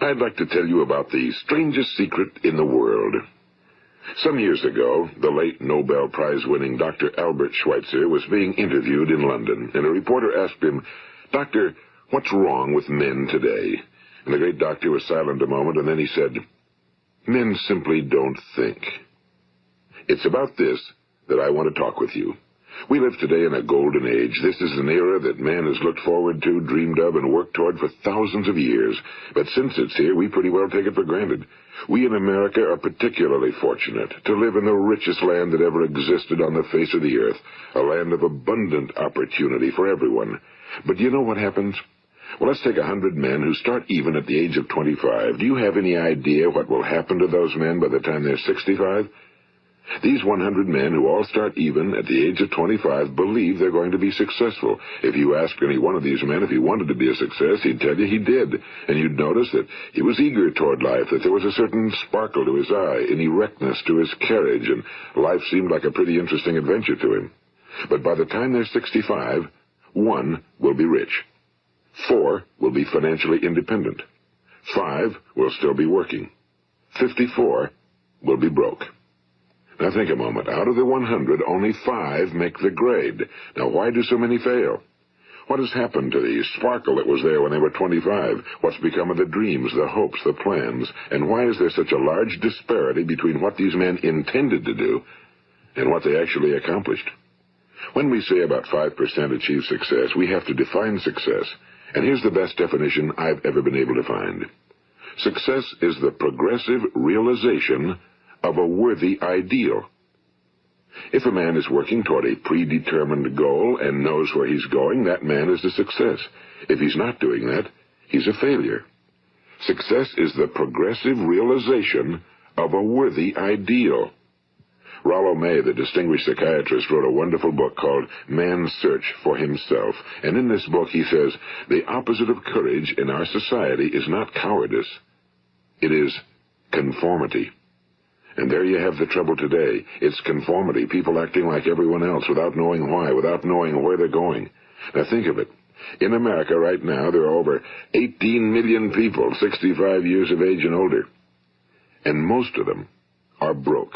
I'd like to tell you about the strangest secret in the world. Some years ago, the late Nobel Prize-winning Dr. Albert Schweitzer was being interviewed in London, and a reporter asked him, "Doctor, what's wrong with men today?" And the great doctor was silent a moment, and then he said, "Men simply don't think." It's about this that I want to talk with you. We live today in a golden age. This is an era that man has looked forward to, dreamed of, and worked toward for thousands of years. But since it's here, we pretty well take it for granted. We in America are particularly fortunate to live in the richest land that ever existed on the face of the earth, a land of abundant opportunity for everyone. But do you know what happens? Well, let's take 100 men who start even at the age of 25. Do you have any idea what will happen to those men by the time they're 65? These 100 men who all start even at the age of 25 believe they're going to be successful. If you asked any one of these men if he wanted to be a success, he'd tell you he did. And you'd notice that he was eager toward life, that there was a certain sparkle to his eye, an erectness to his carriage, and life seemed like a pretty interesting adventure to him. But by the time they're 65, 1 will be rich. 4 will be financially independent. 5 will still be working. 54 will be broke. Now think a moment. Out of the 100, only 5 make the grade. Now why do so many fail? What has happened to the sparkle that was there when they were 25? What's become of the dreams, the hopes, the plans? And why is there such a large disparity between what these men intended to do and what they actually accomplished? When we say about 5% achieve success, we have to define success. And here's the best definition I've ever been able to find. Success is the progressive realization of a worthy ideal. If a man is working toward a predetermined goal and knows where he's going, that man is a success. If he's not doing that, he's a failure. Success is the progressive realization of a worthy ideal. Rollo May, the distinguished psychiatrist, wrote a wonderful book called Man's Search for Himself. And in this book he says, the opposite of courage in our society is not cowardice. It is conformity. And there you have the trouble today. It's conformity, people acting like everyone else without knowing why, without knowing where they're going. Now think of it. In America right now, there are over 18 million people 65 years of age and older. And most of them are broke.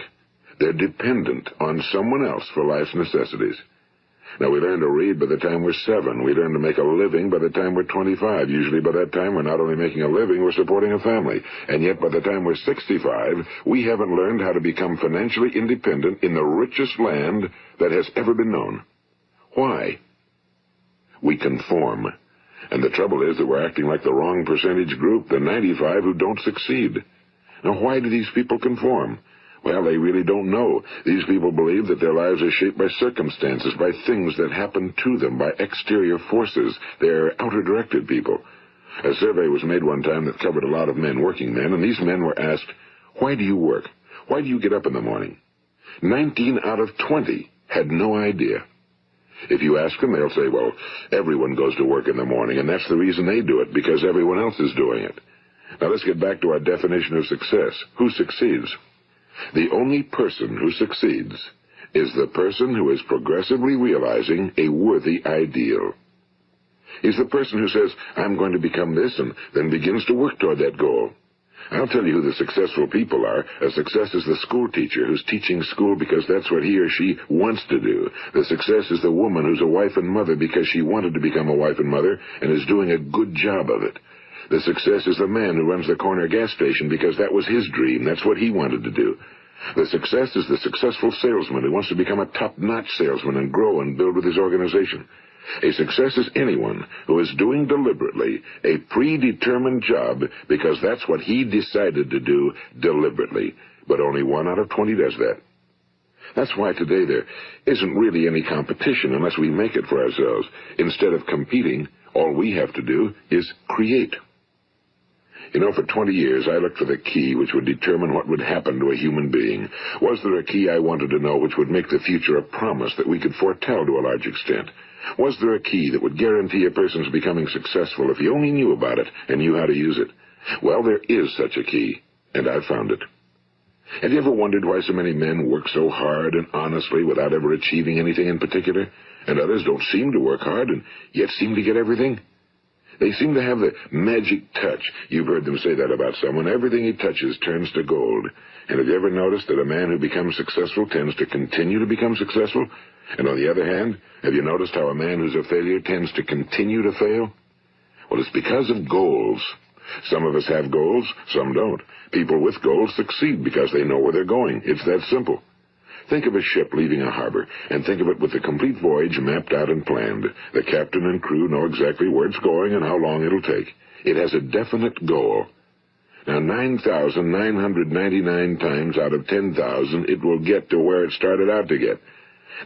They're dependent on someone else for life's necessities. Now, we learn to read by the time we're 7. We learn to make a living by the time we're 25. Usually by that time, we're not only making a living, we're supporting a family. And yet, by the time we're 65, we haven't learned how to become financially independent in the richest land that has ever been known. Why? We conform. And the trouble is that we're acting like the wrong percentage group, the 95 who don't succeed. Now, why do these people conform? Well, they really don't know. These people believe that their lives are shaped by circumstances, by things that happen to them, by exterior forces. They're outer-directed people. A survey was made one time that covered a lot of men, working men, and these men were asked, "Why do you work? Why do you get up in the morning?" 19 out of 20 had no idea. If you ask them, they'll say, well, everyone goes to work in the morning, and that's the reason they do it, because everyone else is doing it. Now let's get back to our definition of success. Who succeeds? The only person who succeeds is the person who is progressively realizing a worthy ideal. He's the person who says, I'm going to become this, and then begins to work toward that goal. I'll tell you who the successful people are. A success is the school teacher who's teaching school because that's what he or she wants to do. The success is the woman who's a wife and mother because she wanted to become a wife and mother and is doing a good job of it. The success is the man who runs the corner gas station because that was his dream. That's what he wanted to do. The success is the successful salesman who wants to become a top-notch salesman and grow and build with his organization. A success is anyone who is doing deliberately a predetermined job because that's what he decided to do deliberately. But only 1 out of 20 does that. That's why today there isn't really any competition unless we make it for ourselves. Instead of competing, all we have to do is create. You know, for 20 years, I looked for the key which would determine what would happen to a human being. Was there a key I wanted to know which would make the future a promise that we could foretell to a large extent? Was there a key that would guarantee a person's becoming successful if he only knew about it and knew how to use it? Well, there is such a key, and I've found it. Have you ever wondered why so many men work so hard and honestly without ever achieving anything in particular, and others don't seem to work hard and yet seem to get everything? They seem to have the magic touch. You've heard them say that about someone. Everything he touches turns to gold. And have you ever noticed that a man who becomes successful tends to continue to become successful? And on the other hand, have you noticed how a man who's a failure tends to continue to fail? Well, it's because of goals. Some of us have goals, some don't. People with goals succeed because they know where they're going. It's that simple. Think of a ship leaving a harbor, and think of it with the complete voyage mapped out and planned. The captain and crew know exactly where it's going and how long it'll take. It has a definite goal. Now, 9,999 times out of 10,000, it will get to where it started out to get.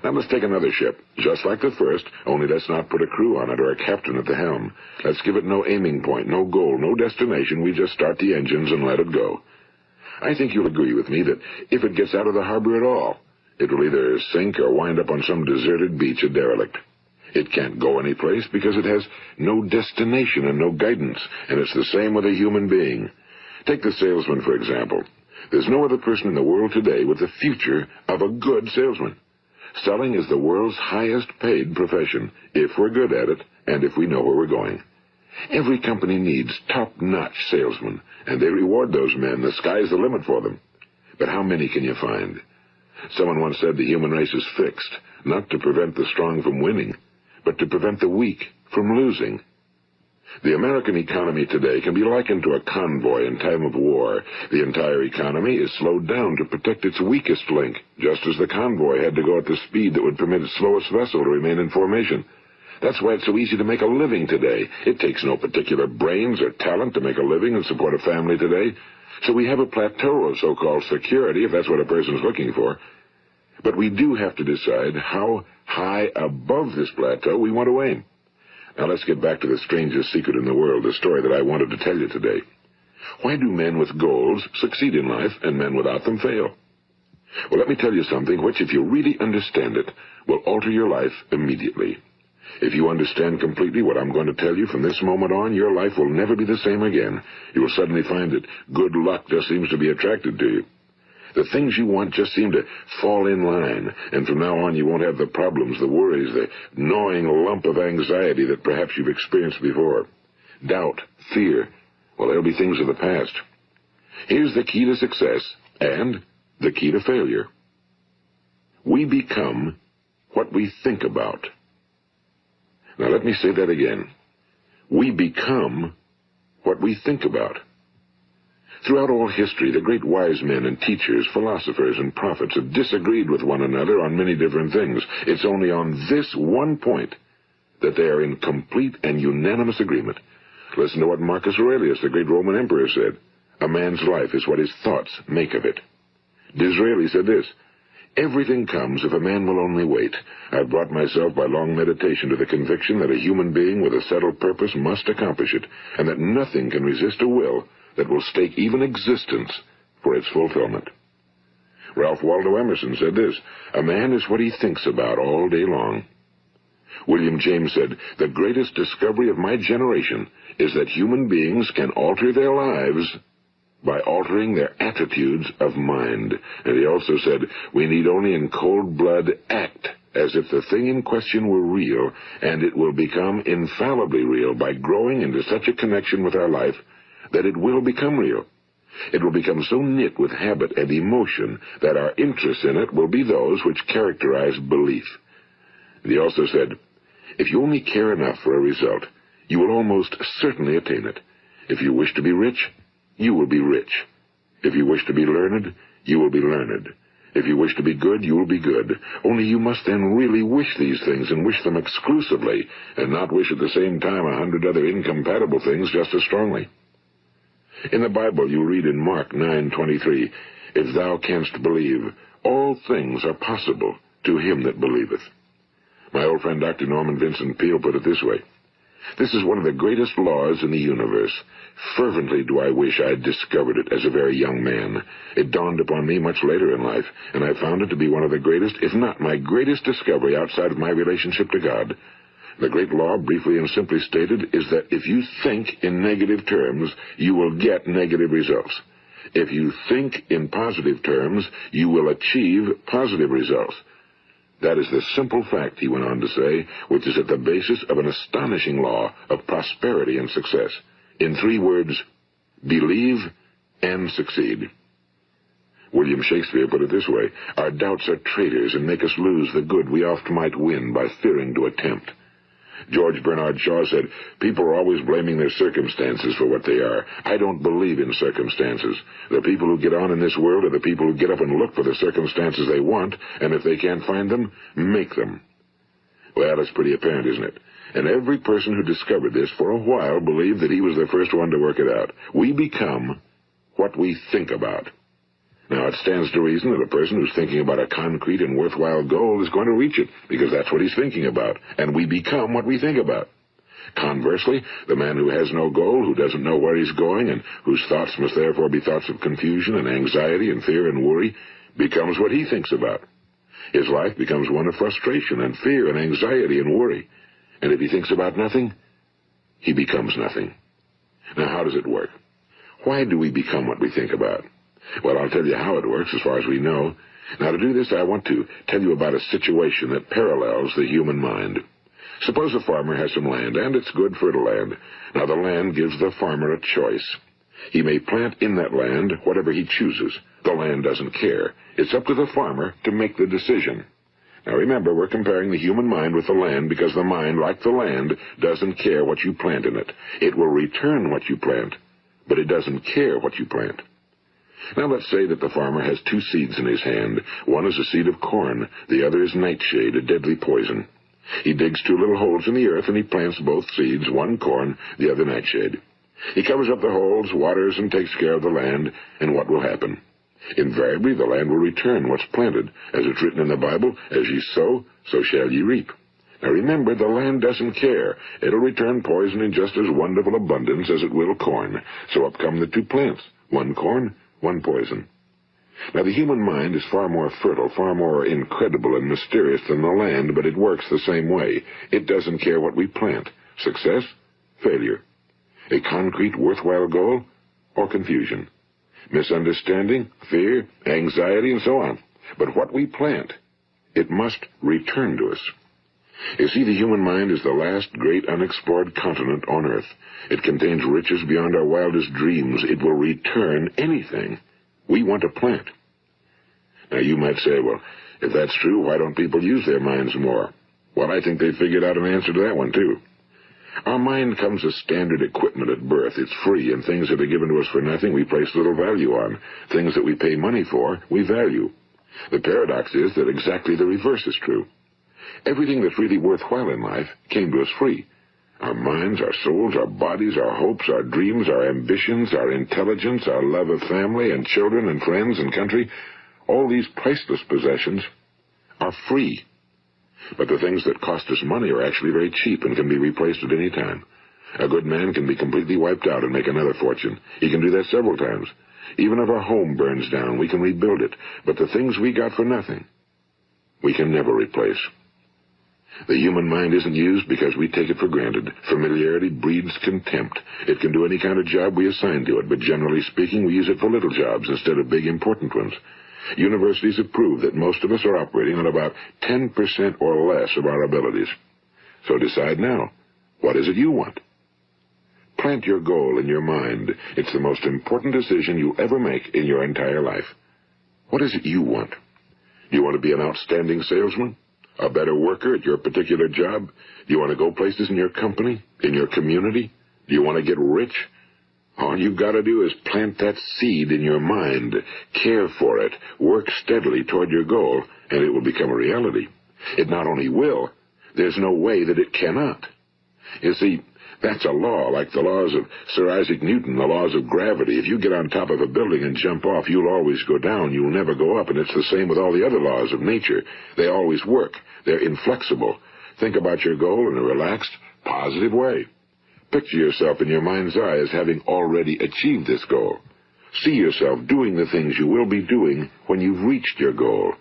Now, let's take another ship, just like the first, only let's not put a crew on it or a captain at the helm. Let's give it no aiming point, no goal, no destination. We just start the engines and let it go. I think you'll agree with me that if it gets out of the harbor at all, it will either sink or wind up on some deserted beach, a derelict. It can't go anyplace because it has no destination and no guidance, and it's the same with a human being. Take the salesman, for example. There's no other person in the world today with the future of a good salesman. Selling is the world's highest paid profession, if we're good at it and if we know where we're going. Every company needs top-notch salesmen, and they reward those men. The sky's the limit for them. But how many can you find? Someone once said the human race is fixed, not to prevent the strong from winning, but to prevent the weak from losing. The American economy today can be likened to a convoy in time of war. The entire economy is slowed down to protect its weakest link, just as the convoy had to go at the speed that would permit its slowest vessel to remain in formation. That's why it's so easy to make a living today. It takes no particular brains or talent to make a living and support a family today. So we have a plateau of so-called security, if that's what a person's looking for. But we do have to decide how high above this plateau we want to aim. Now let's get back to the strangest secret in the world, the story that I wanted to tell you today. Why do men with goals succeed in life and men without them fail? Well, let me tell you something which, if you really understand it, will alter your life immediately. If you understand completely what I'm going to tell you from this moment on, your life will never be the same again. You will suddenly find that good luck just seems to be attracted to you. The things you want just seem to fall in line, and from now on you won't have the problems, the worries, the gnawing lump of anxiety that perhaps you've experienced before. Doubt, fear, well, they'll be things of the past. Here's the key to success and the key to failure. We become what we think about. Now let me say that again. We become what we think about. Throughout all history, the great wise men and teachers, philosophers and prophets have disagreed with one another on many different things. It's only on this one point that they are in complete and unanimous agreement. Listen to what Marcus Aurelius, the great Roman emperor, said. A man's life is what his thoughts make of it. Disraeli said this, everything comes if a man will only wait. I've brought myself by long meditation to the conviction that a human being with a settled purpose must accomplish it, and that nothing can resist a will that will stake even existence for its fulfillment. Ralph Waldo Emerson said this, a man is what he thinks about all day long. William James said, the greatest discovery of my generation is that human beings can alter their lives by altering their attitudes of mind. And he also said, we need only in cold blood act as if the thing in question were real, and it will become infallibly real by growing into such a connection with our life that it will become real. It will become so knit with habit and emotion that our interest in it will be those which characterize belief. And he also said, if you only care enough for a result, you will almost certainly attain it. If you wish to be rich, you will be rich. If you wish to be learned, you will be learned. If you wish to be good, you will be good. Only you must then really wish these things and wish them exclusively, and not wish at the same time 100 other incompatible things just as strongly. In the Bible, you read in Mark 9:23, if thou canst believe, all things are possible to him that believeth. My old friend Dr. Norman Vincent Peale put it this way, this is one of the greatest laws in the universe. Fervently do I wish I had discovered it as a very young man. It dawned upon me much later in life, and I found it to be one of the greatest, if not my greatest discovery outside of my relationship to God. The great law, briefly and simply stated, is that if you think in negative terms, you will get negative results. If you think in positive terms, you will achieve positive results. That is the simple fact, he went on to say, which is at the basis of an astonishing law of prosperity and success. In 3 words, believe and succeed. William Shakespeare put it this way: our doubts are traitors and make us lose the good we oft might win by fearing to attempt. George Bernard Shaw said, people are always blaming their circumstances for what they are. I don't believe in circumstances. The people who get on in this world are the people who get up and look for the circumstances they want, and if they can't find them, make them. Well, it's pretty apparent, isn't it? And every person who discovered this for a while believed that he was the first one to work it out. We become what we think about. Now, it stands to reason that a person who's thinking about a concrete and worthwhile goal is going to reach it, because that's what he's thinking about, and we become what we think about. Conversely, the man who has no goal, who doesn't know where he's going, and whose thoughts must therefore be thoughts of confusion and anxiety and fear and worry, becomes what he thinks about. His life becomes one of frustration and fear and anxiety and worry. And if he thinks about nothing, he becomes nothing. Now, how does it work? Why do we become what we think about? Well, I'll tell you how it works as far as we know. Now, to do this, I want to tell you about a situation that parallels the human mind. Suppose a farmer has some land, and it's good fertile land. Now, the land gives the farmer a choice. He may plant in that land whatever he chooses. The land doesn't care. It's up to the farmer to make the decision. Now, remember, we're comparing the human mind with the land because the mind, like the land, doesn't care what you plant in it. It will return what you plant, but it doesn't care what you plant. Now, let's say that the farmer has 2 seeds in his hand. One is a seed of corn. The other is nightshade, a deadly poison. He digs 2 little holes in the earth, and he plants both seeds, one corn, the other nightshade. He covers up the holes, waters, and takes care of the land, and what will happen? Invariably, the land will return what's planted. As it's written in the Bible, as ye sow, so shall ye reap. Now remember, the land doesn't care. It'll return poison in just as wonderful abundance as it will corn. So up come the 2 plants, one corn, one poison. Now, the human mind is far more fertile, far more incredible and mysterious than the land, but it works the same way. It doesn't care what we plant. Success, failure. A concrete, worthwhile goal, or confusion. Misunderstanding, fear, anxiety, and so on. But what we plant, it must return to us. You see, the human mind is the last great unexplored continent on Earth. It contains riches beyond our wildest dreams. It will return anything we want to plant. Now, you might say, well, if that's true, why don't people use their minds more? Well, I think they figured out an answer to that one, too. Our mind comes as standard equipment at birth. It's free, and things that are given to us for nothing we place little value on. Things that we pay money for, we value. The paradox is that exactly the reverse is true. Everything that's really worthwhile in life came to us free. Our minds, our souls, our bodies, our hopes, our dreams, our ambitions, our intelligence, our love of family and children and friends and country, all these priceless possessions are free. But the things that cost us money are actually very cheap and can be replaced at any time. A good man can be completely wiped out and make another fortune. He can do that several times. Even if our home burns down, we can rebuild it. But the things we got for nothing, we can never replace. The human mind isn't used because we take it for granted. Familiarity breeds contempt. It can do any kind of job we assign to it, but generally speaking, we use it for little jobs instead of big, important ones. Universities have proved that most of us are operating on about 10% or less of our abilities. So decide now, what is it you want? Plant your goal in your mind. It's the most important decision you'll ever make in your entire life. What is it you want? Do you want to be an outstanding salesman? A better worker at your particular job? Do you want to go places in your company, in your community? Do you want to get rich? All you've got to do is plant that seed in your mind, care for it, work steadily toward your goal, and it will become a reality. It not only will, there's no way that it cannot. You see, that's a law, like the laws of Sir Isaac Newton, the laws of gravity. If you get on top of a building and jump off, you'll always go down. You'll never go up, and it's the same with all the other laws of nature. They always work. They're inflexible. Think about your goal in a relaxed, positive way. Picture yourself in your mind's eye as having already achieved this goal. See yourself doing the things you will be doing when you've reached your goal.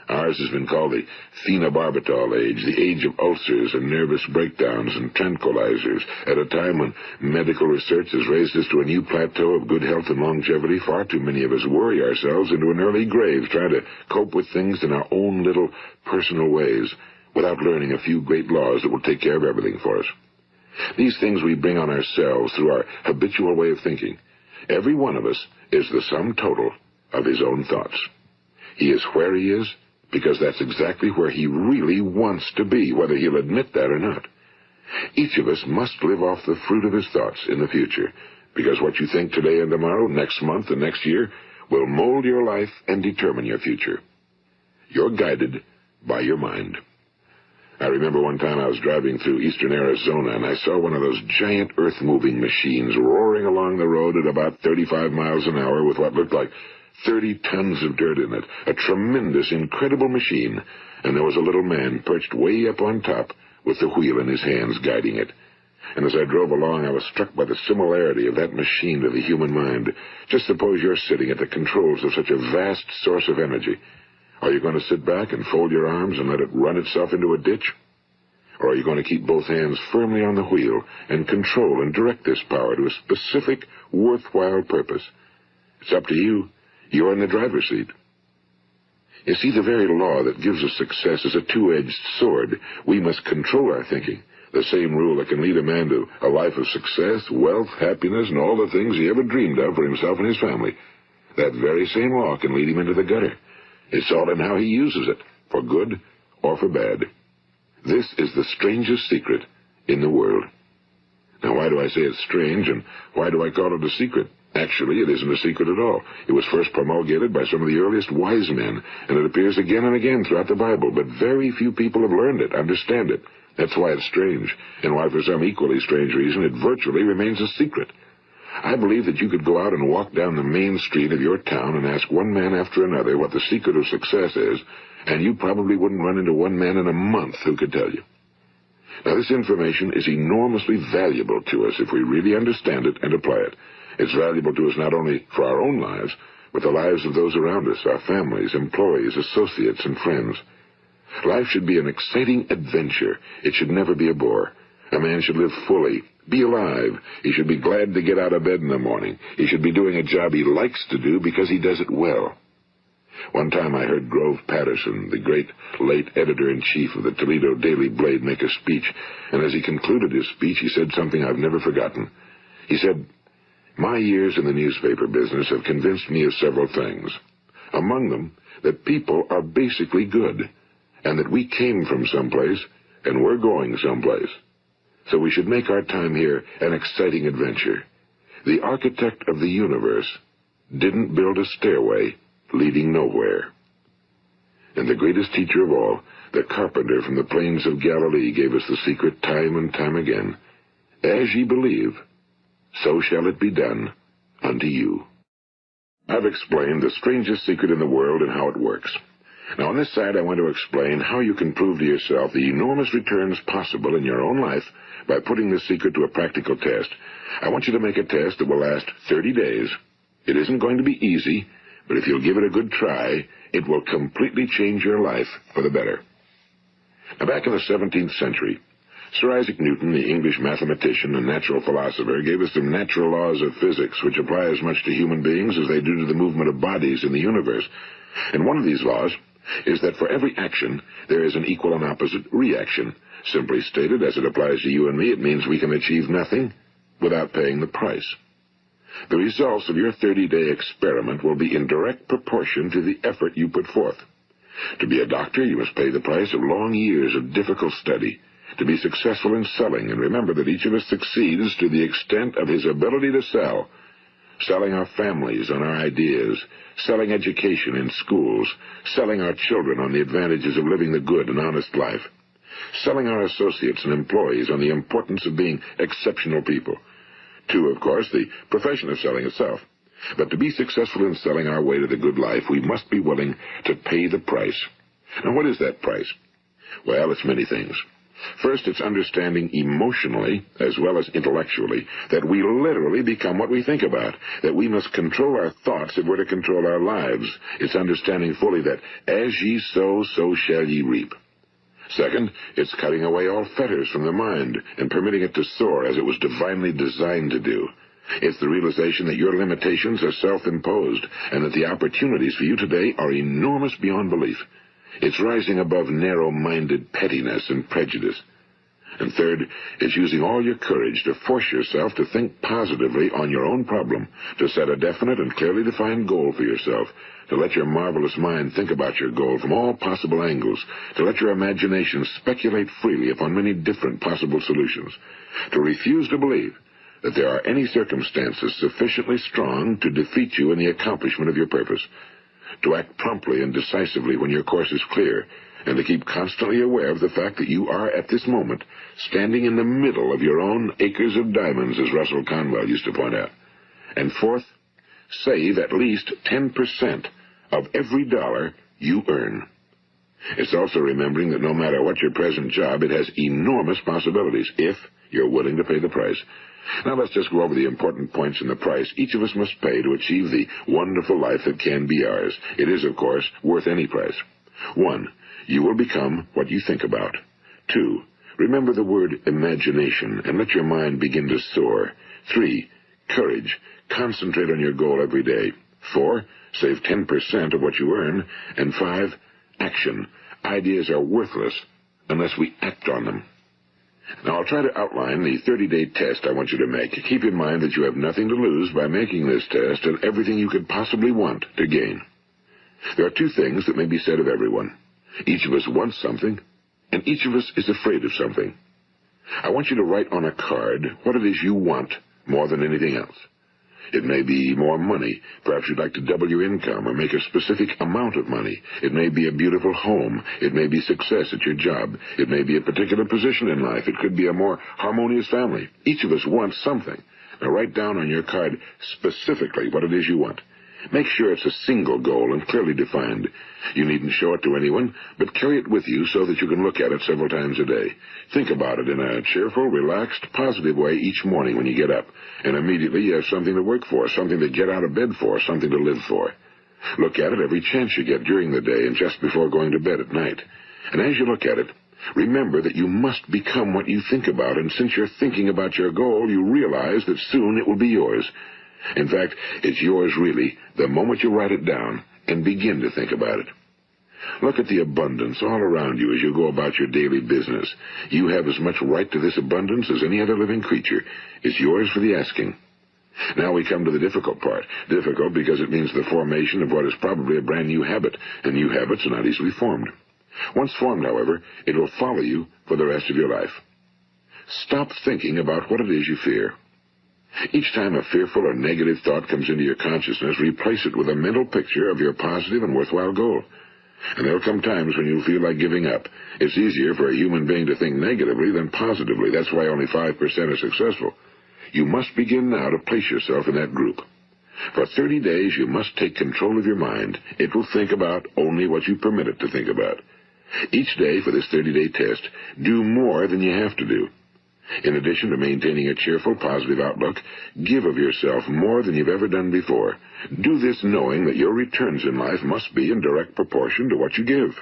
Ours has been called the phenobarbital age, the age of ulcers and nervous breakdowns and tranquilizers, at a time when medical research has raised us to a new plateau of good health and longevity. Far too many of us worry ourselves into an early grave trying to cope with things in our own little personal ways, without learning a few great laws that will take care of everything for us. These things we bring on ourselves through our habitual way of thinking. Every one of us is the sum total of his own thoughts. He is where he is because that's exactly where he really wants to be, whether he'll admit that or not. Each of us must live off the fruit of his thoughts in the future, because what you think today and tomorrow, next month and next year, will mold your life and determine your future. You're guided by your mind. I remember one time I was driving through eastern Arizona, and I saw one of those giant earth-moving machines roaring along the road at about 35 miles an hour with what looked like 30 tons of dirt in it, a tremendous, incredible machine, and there was a little man perched way up on top with the wheel in his hands guiding it. And as I drove along, I was struck by the similarity of that machine to the human mind. Just suppose you're sitting at the controls of such a vast source of energy. Are you going to sit back and fold your arms and let it run itself into a ditch? Or are you going to keep both hands firmly on the wheel and control and direct this power to a specific, worthwhile purpose? It's up to you. You're in the driver's seat. You see, the very law that gives us success is a two-edged sword. We must control our thinking. The same rule that can lead a man to a life of success, wealth, happiness, and all the things he ever dreamed of for himself and his family. That very same law can lead him into the gutter. It's all in how he uses it, for good or for bad. This is the strangest secret in the world. Now, why do I say it's strange, and why do I call it a secret? Actually, it isn't a secret at all. It was first promulgated by some of the earliest wise men, and it appears again and again throughout the Bible, but very few people have learned it, understand it. That's why it's strange, and why for some equally strange reason it virtually remains a secret. I believe that you could go out and walk down the main street of your town and ask one man after another what the secret of success is, and you probably wouldn't run into one man in a month who could tell you. Now, this information is enormously valuable to us if we really understand it and apply it. It's valuable to us not only for our own lives, but the lives of those around us, our families, employees, associates, and friends. Life should be an exciting adventure. It should never be a bore. A man should live fully, be alive. He should be glad to get out of bed in the morning. He should be doing a job he likes to do because he does it well. One time I heard Grove Patterson, the great late editor-in-chief of the Toledo Daily Blade, make a speech, and as he concluded his speech, he said something I've never forgotten. He said, "My years in the newspaper business have convinced me of several things. Among them, that people are basically good, and that we came from someplace, and we're going someplace. So we should make our time here an exciting adventure. The architect of the universe didn't build a stairway leading nowhere." And the greatest teacher of all, the carpenter from the plains of Galilee, gave us the secret time and time again. As ye believe, so shall it be done unto you. I've explained the strangest secret in the world and how it works. Now, on this side, I want to explain how you can prove to yourself the enormous returns possible in your own life by putting this secret to a practical test. I want you to make a test that will last 30 days. It isn't going to be easy, but if you'll give it a good try, it will completely change your life for the better. Now, back in the 17th century, Sir Isaac Newton, the English mathematician and natural philosopher, gave us some natural laws of physics which apply as much to human beings as they do to the movement of bodies in the universe. And one of these laws is that for every action, there is an equal and opposite reaction. Simply stated, as it applies to you and me, it means we can achieve nothing without paying the price. The results of your 30-day experiment will be in direct proportion to the effort you put forth. To be a doctor, you must pay the price of long years of difficult study. To be successful in selling, and remember that each of us succeeds to the extent of his ability to sell. Selling our families on our ideas, selling education in schools, selling our children on the advantages of living the good and honest life, selling our associates and employees on the importance of being exceptional people. To, of course, the profession of selling itself. But to be successful in selling our way to the good life, we must be willing to pay the price. Now, what is that price? Well, it's many things. First, it's understanding emotionally, as well as intellectually, that we literally become what we think about, that we must control our thoughts if we're to control our lives. It's understanding fully that as ye sow, so shall ye reap. Second, it's cutting away all fetters from the mind and permitting it to soar as it was divinely designed to do. It's the realization that your limitations are self-imposed and that the opportunities for you today are enormous beyond belief. It's rising above narrow-minded pettiness and prejudice. And third, it's using all your courage to force yourself to think positively on your own problem, to set a definite and clearly defined goal for yourself, to let your marvelous mind think about your goal from all possible angles, to let your imagination speculate freely upon many different possible solutions, to refuse to believe that there are any circumstances sufficiently strong to defeat you in the accomplishment of your purpose, to act promptly and decisively when your course is clear, and to keep constantly aware of the fact that you are, at this moment, standing in the middle of your own acres of diamonds, as Russell Conwell used to point out. And fourth, save at least 10% of every dollar you earn. It's also remembering that no matter what your present job, it has enormous possibilities, if you're willing to pay the price. Now let's just go over the important points in the price each of us must pay to achieve the wonderful life that can be ours. It is, of course, worth any price. 1. You will become what you think about. 2. Remember the word imagination and let your mind begin to soar. 3. Courage. Concentrate on your goal every day. 4. Save 10% of what you earn. And 5. Action. Ideas are worthless unless we act on them. Now, I'll try to outline the 30-day test I want you to make. Keep in mind that you have nothing to lose by making this test and everything you could possibly want to gain. There are two things that may be said of everyone. Each of us wants something, and each of us is afraid of something. I want you to write on a card what it is you want more than anything else. It may be more money. Perhaps you'd like to double your income or make a specific amount of money. It may be a beautiful home. It may be success at your job. It may be a particular position in life. It could be a more harmonious family. Each of us wants something. Now write down on your card specifically what it is you want. Make sure it's a single goal and clearly defined. You needn't show it to anyone, but carry it with you so that you can look at it several times a day. Think about it in a cheerful, relaxed, positive way each morning when you get up, and immediately you have something to work for, something to get out of bed for, something to live for. Look at it every chance you get during the day and just before going to bed at night. And as you look at it, remember that you must become what you think about, and since you're thinking about your goal, you realize that soon it will be yours. In fact, it's yours really the moment you write it down and begin to think about it. Look at the abundance all around you as you go about your daily business. You have as much right to this abundance as any other living creature. It's yours for the asking. Now we come to the difficult part. Difficult because it means the formation of what is probably a brand new habit, and new habits are not easily formed. Once formed, however, it will follow you for the rest of your life. Stop thinking about what it is you fear. Each time a fearful or negative thought comes into your consciousness, replace it with a mental picture of your positive and worthwhile goal. And there'll come times when you'll feel like giving up. It's easier for a human being to think negatively than positively. That's why only 5% are successful. You must begin now to place yourself in that group. For 30 days, you must take control of your mind. It will think about only what you permit it to think about. Each day for this 30-day test, do more than you have to do. In addition to maintaining a cheerful, positive outlook, give of yourself more than you've ever done before. Do this knowing that your returns in life must be in direct proportion to what you give.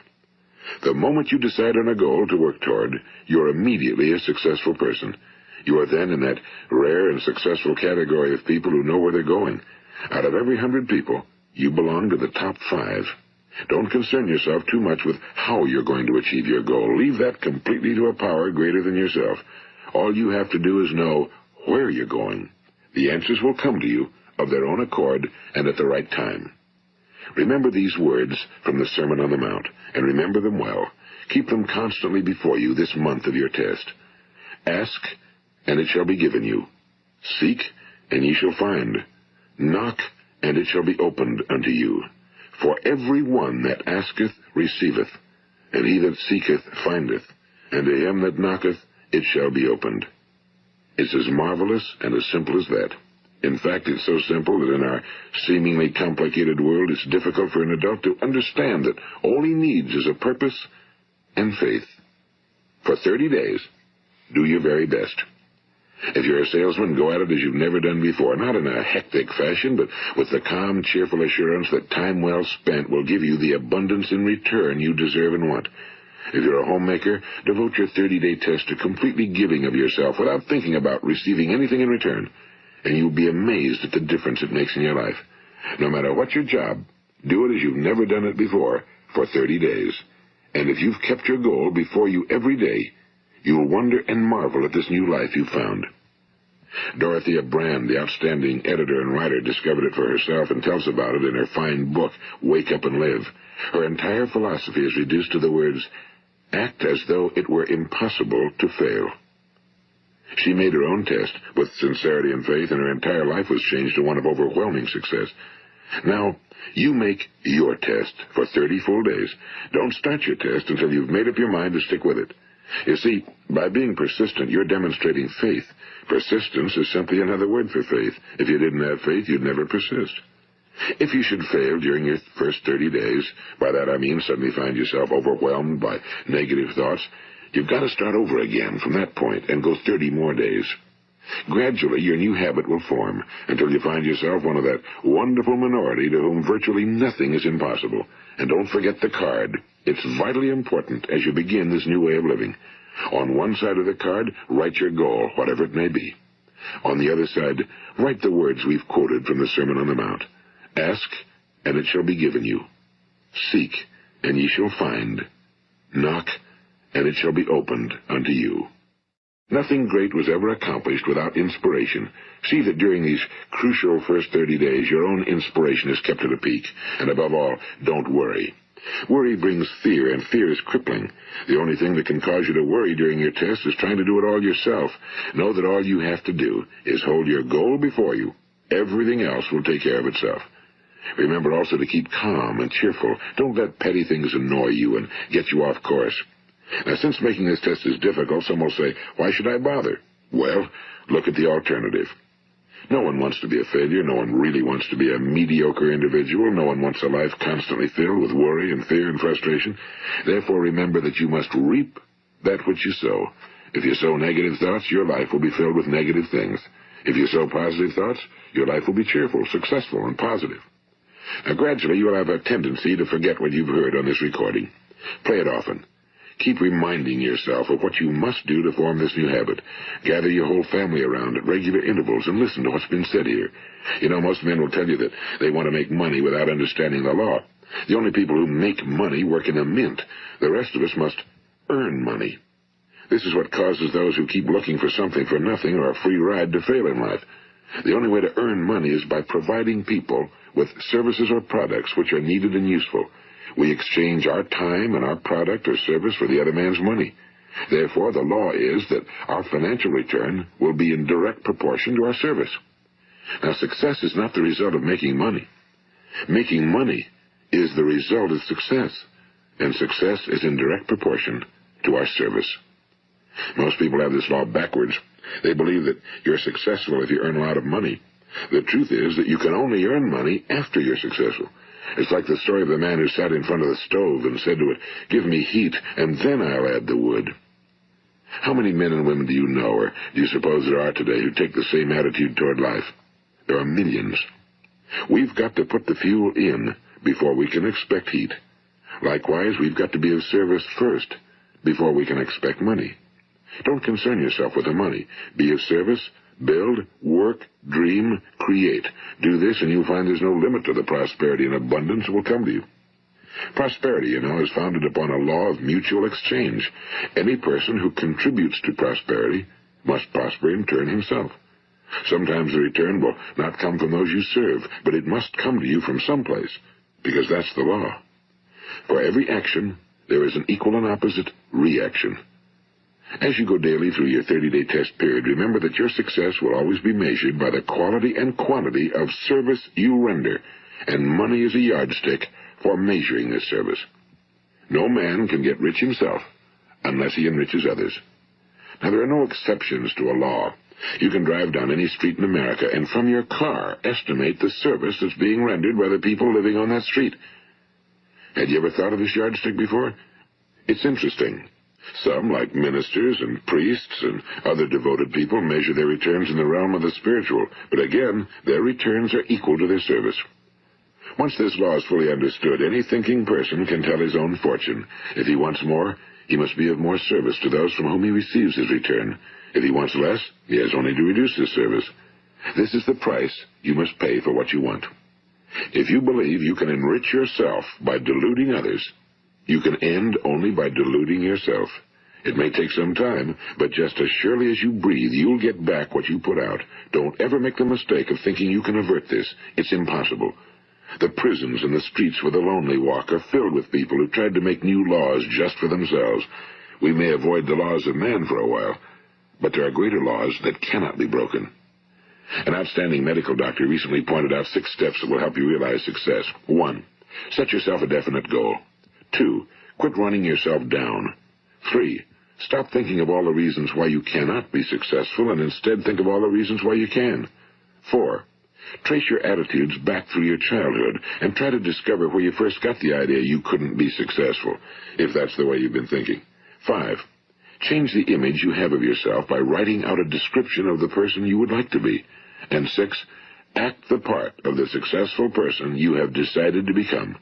The moment you decide on a goal to work toward, you're immediately a successful person. You are then in that rare and successful category of people who know where they're going. Out of every 100 people, you belong to the top 5. Don't concern yourself too much with how you're going to achieve your goal. Leave that completely to a power greater than yourself. All you have to do is know where you're going. The answers will come to you of their own accord and at the right time. Remember these words from the Sermon on the Mount, and remember them well. Keep them constantly before you this month of your test. Ask, and it shall be given you. Seek, and ye shall find. Knock, and it shall be opened unto you. For every one that asketh receiveth, and he that seeketh findeth, and to him that knocketh it shall be opened. It's as marvelous and as simple as that. In fact, it's so simple that in our seemingly complicated world, it's difficult for an adult to understand that all he needs is a purpose and faith. For 30 days, do your very best. If you're a salesman, go at it as you've never done before, not in a hectic fashion, but with the calm, cheerful assurance that time well spent will give you the abundance in return you deserve and want. If you're a homemaker, devote your 30-day test to completely giving of yourself without thinking about receiving anything in return, and you'll be amazed at the difference it makes in your life. No matter what your job, do it as you've never done it before for 30 days. And if you've kept your goal before you every day, you'll wonder and marvel at this new life you've found. Dorothea Brand, the outstanding editor and writer, discovered it for herself and tells about it in her fine book, Wake Up and Live. Her entire philosophy is reduced to the words, act as though it were impossible to fail. She made her own test with sincerity and faith, and her entire life was changed to one of overwhelming success. Now, you make your test for 30 full days. Don't start your test until you've made up your mind to stick with it. You see, by being persistent, you're demonstrating faith. Persistence is simply another word for faith. If you didn't have faith, you'd never persist. If you should fail during your first 30 days, by that I mean suddenly find yourself overwhelmed by negative thoughts, you've got to start over again from that point and go 30 more days. Gradually, your new habit will form until you find yourself one of that wonderful minority to whom virtually nothing is impossible. And don't forget the card. It's vitally important as you begin this new way of living. On one side of the card, write your goal, whatever it may be. On the other side, write the words we've quoted from the Sermon on the Mount. Ask, and it shall be given you. Seek, and ye shall find. Knock, and it shall be opened unto you. Nothing great was ever accomplished without inspiration. See that during these crucial first 30 days, your own inspiration is kept at a peak. And above all, don't worry. Worry brings fear, and fear is crippling. The only thing that can cause you to worry during your test is trying to do it all yourself. Know that all you have to do is hold your goal before you. Everything else will take care of itself. Remember also to keep calm and cheerful. Don't let petty things annoy you and get you off course. Now, since making this test is difficult, some will say, why should I bother? Well, look at the alternative. No one wants to be a failure. No one really wants to be a mediocre individual. No one wants a life constantly filled with worry and fear and frustration. Therefore, remember that you must reap that which you sow. If you sow negative thoughts, your life will be filled with negative things. If you sow positive thoughts, your life will be cheerful, successful, and positive. Now, gradually, you will have a tendency to forget what you've heard on this recording. Play it often. Keep reminding yourself of what you must do to form this new habit. Gather your whole family around at regular intervals and listen to what's been said here. You know, most men will tell you that they want to make money without understanding the law. The only people who make money work in a mint. The rest of us must earn money. This is what causes those who keep looking for something for nothing or a free ride to fail in life. The only way to earn money is by providing people with services or products which are needed and useful. We exchange our time and our product or service for the other man's money. Therefore, the law is that our financial return will be in direct proportion to our service. Now, success is not the result of making money. Making money is the result of success, and success is in direct proportion to our service. Most people have this law backwards. They believe that you're successful if you earn a lot of money. The truth is that you can only earn money after you're successful. It's like the story of the man who sat in front of the stove and said to it, give me heat, and then I'll add the wood. How many men and women do you know, or do you suppose there are today, who take the same attitude toward life? There are millions. We've got to put the fuel in before we can expect heat. Likewise, we've got to be of service first before we can expect money. Don't concern yourself with the money. Be of service. Build, work, dream, create. Do this, and you'll find there's no limit to the prosperity and abundance that will come to you. Prosperity, you know, is founded upon a law of mutual exchange. Any person who contributes to prosperity must prosper in turn himself. Sometimes the return will not come from those you serve, but it must come to you from someplace, because that's the law. For every action, there is an equal and opposite reaction. As you go daily through your 30-day test period, remember that your success will always be measured by the quality and quantity of service you render, and money is a yardstick for measuring this service. No man can get rich himself unless he enriches others. Now, there are no exceptions to a law. You can drive down any street in America and from your car estimate the service that's being rendered by the people living on that street. Had you ever thought of this yardstick before? It's interesting. Some, like ministers and priests and other devoted people, measure their returns in the realm of the spiritual, but again, their returns are equal to their service. Once this law is fully understood, any thinking person can tell his own fortune. If he wants more, he must be of more service to those from whom he receives his return. If he wants less, he has only to reduce his service. This is the price you must pay for what you want. If you believe you can enrich yourself by deluding others, you can end only by deluding yourself. It may take some time, but just as surely as you breathe, you'll get back what you put out. Don't ever make the mistake of thinking you can avert this. It's impossible. The prisons and the streets where the lonely walk are filled with people who tried to make new laws just for themselves. We may avoid the laws of man for a while, but there are greater laws that cannot be broken. An outstanding medical doctor recently pointed out 6 steps that will help you realize success. 1. Set yourself a definite goal. 2. Quit running yourself down. 3. Stop thinking of all the reasons why you cannot be successful and instead think of all the reasons why you can. 4. Trace your attitudes back through your childhood and try to discover where you first got the idea you couldn't be successful, if that's the way you've been thinking. 5. Change the image you have of yourself by writing out a description of the person you would like to be. And 6. Act the part of the successful person you have decided to become.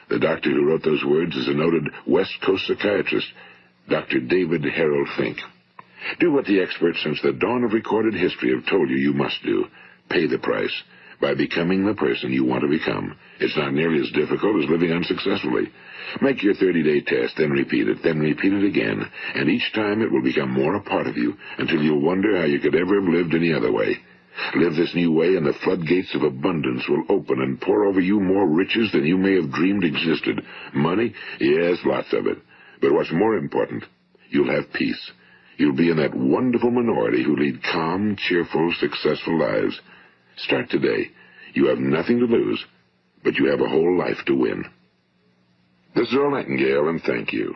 The doctor who wrote those words is a noted West Coast psychiatrist, Dr. David Harold Fink. Do what the experts since the dawn of recorded history have told you you must do. Pay the price by becoming the person you want to become. It's not nearly as difficult as living unsuccessfully. Make your 30-day test, then repeat it again, and each time it will become more a part of you until you'll wonder how you could ever have lived any other way. Live this new way, and the floodgates of abundance will open and pour over you more riches than you may have dreamed existed. Money? Yes, lots of it. But what's more important, you'll have peace. You'll be in that wonderful minority who lead calm, cheerful, successful lives. Start today. You have nothing to lose, but you have a whole life to win. This is Earl Nightingale, and thank you.